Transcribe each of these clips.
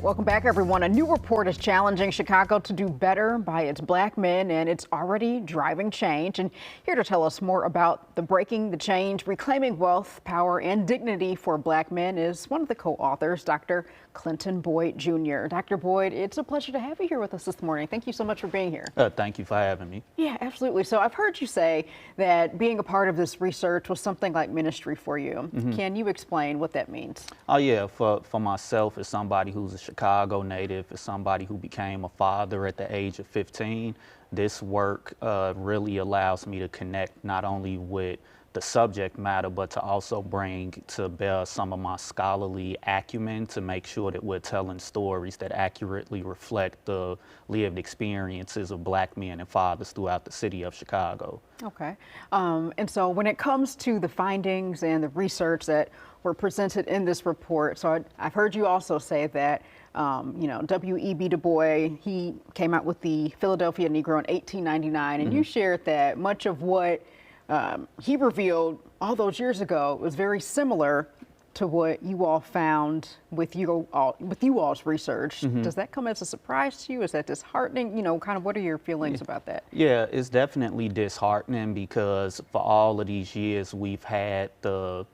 Welcome back, everyone. A new report is challenging Chicago to do better by its black men, and it's already driving change. And here to tell us more about the Breaking the Change, Reclaiming Wealth, Power, and Dignity for Black Men is one of the co-authors, Dr. Clinton Boyd Jr. Dr. Boyd, it's a pleasure to have you here with us this morning. Thank you so much for being here. Thank you for having me. Yeah, absolutely. So I've heard you say that being a part of this research was something like ministry for you. Can you explain what that means? Oh yeah, for myself, as somebody who's a Chicago native, as somebody who became a father at the age of 15, this work really allows me to connect not only with the subject matter, but to also bring to bear some of my scholarly acumen to make sure that we're telling stories that accurately reflect the lived experiences of black men and fathers throughout the city of Chicago. Okay. And so when it comes to the findings and the research that were presented in this report, so I've heard you also say that W.E.B. Du Bois, he came out with the Philadelphia Negro in 1899, and you shared that much of what he revealed all those years ago was very similar to what you all found with you all's research. Does that come as a surprise to you? Is that disheartening? Kind of what are your feelings about that? Yeah, it's definitely disheartening because for all of these years we've had the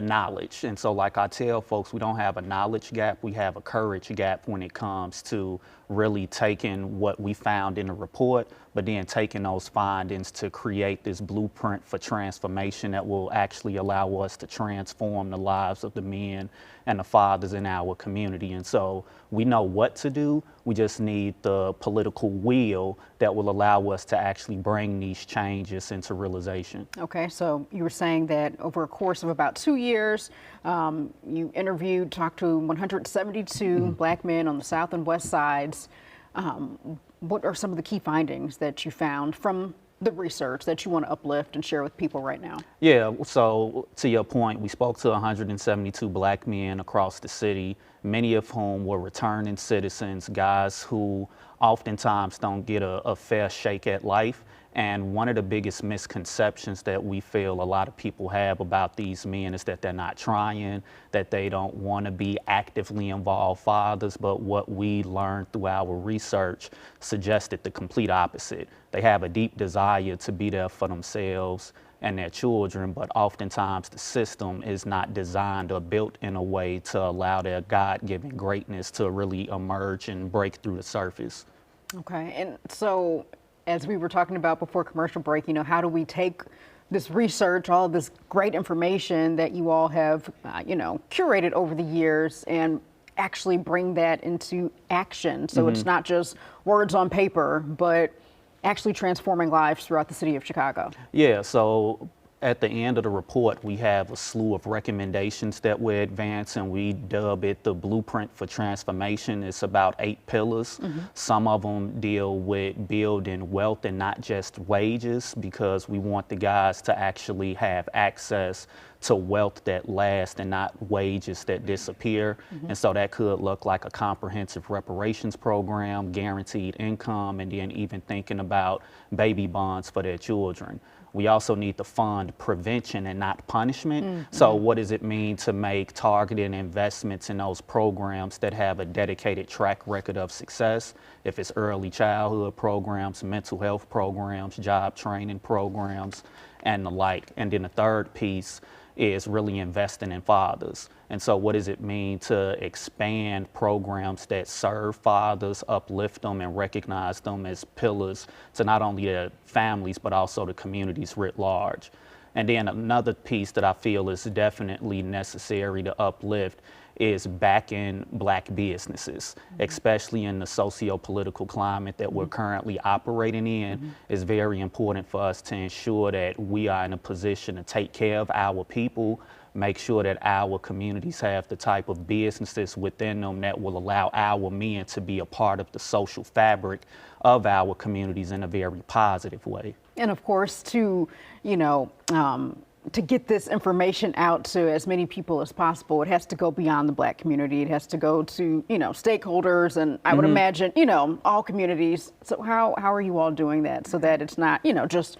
knowledge. And so like I tell folks, we don't have a knowledge gap, we have a courage gap when it comes to really taking what we found in the report, but then taking those findings to create this blueprint for transformation that will actually allow us to transform the lives of the men and the fathers in our community. And so we know what to do, we just need the political will that will allow us to actually bring these changes into realization. Okay, so you were saying that over a course of about 2 years, you talked to 172 black men on the south and west sides. What are some of the key findings that you found from the research that you want to uplift and share with people right now? Yeah, so to your point, we spoke to 172 black men across the city, many of whom were returning citizens, guys who oftentimes don't get a fair shake at life. And one of the biggest misconceptions that we feel a lot of people have about these men is that they're not trying, that they don't want to be actively involved fathers. But what we learned through our research suggested the complete opposite. They have a deep desire to be there for themselves and their children, but oftentimes the system is not designed or built in a way to allow their God-given greatness to really emerge and break through the surface. Okay, and so as we were talking about before commercial break, how do we take this research, all of this great information that you all have, curated over the years and actually bring that into action? So it's not just words on paper, but actually transforming lives throughout the city of Chicago. Yeah, so at the end of the report, we have a slew of recommendations that we advance, and we dub it the Blueprint for Transformation. It's about 8 pillars. Some of them deal with building wealth and not just wages, because we want the guys to actually have access to wealth that lasts and not wages that disappear. And so that could look like a comprehensive reparations program, guaranteed income, and then even thinking about baby bonds for their children. We also need to fund prevention and not punishment. So what does it mean to make targeted investments in those programs that have a dedicated track record of success? If it's early childhood programs, mental health programs, job training programs, and the like. And then the third piece is really investing in fathers. And so what does it mean to expand programs that serve fathers, uplift them, and recognize them as pillars to not only their families, but also the communities writ large? And then another piece that I feel is definitely necessary to uplift is backing black businesses, especially in the socio-political climate that we're currently operating in. It's very important for us to ensure that we are in a position to take care of our people, make sure that our communities have the type of businesses within them that will allow our men to be a part of the social fabric of our communities in a very positive way. And of course, to get this information out to as many people as possible, it has to go beyond the black community. It has to go to, stakeholders, and I would imagine, all communities. So how are you all doing that so that it's not, just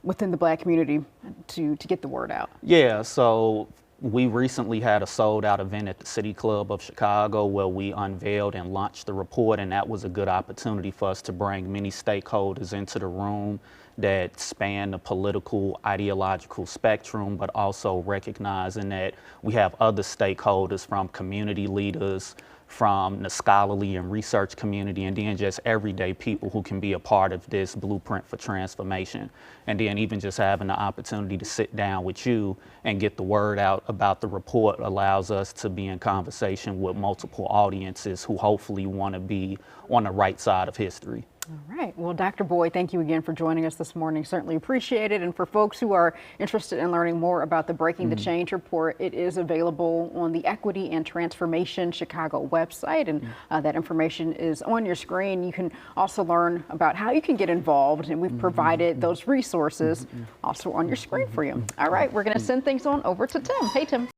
within the black community to get the word out? Yeah, so We recently had a sold out event at the City Club of Chicago where we unveiled and launched the report, and that was a good opportunity for us to bring many stakeholders into the room that span the political, ideological spectrum, but also recognizing that we have other stakeholders from community leaders, from the scholarly and research community, and then just everyday people who can be a part of this blueprint for transformation. And then even just having the opportunity to sit down with you and get the word out about the report allows us to be in conversation with multiple audiences who hopefully want to be on the right side of history. All right. Well, Dr. Boyd, thank you again for joining us this morning. Certainly appreciate it. And for folks who are interested in learning more about the Breaking the Change report, it is available on the Equity and Transformation Chicago website. And that information is on your screen. You can also learn about how you can get involved. And we've provided those resources also on your screen for you. All right. We're going to send things on over to Tim. Hey, Tim.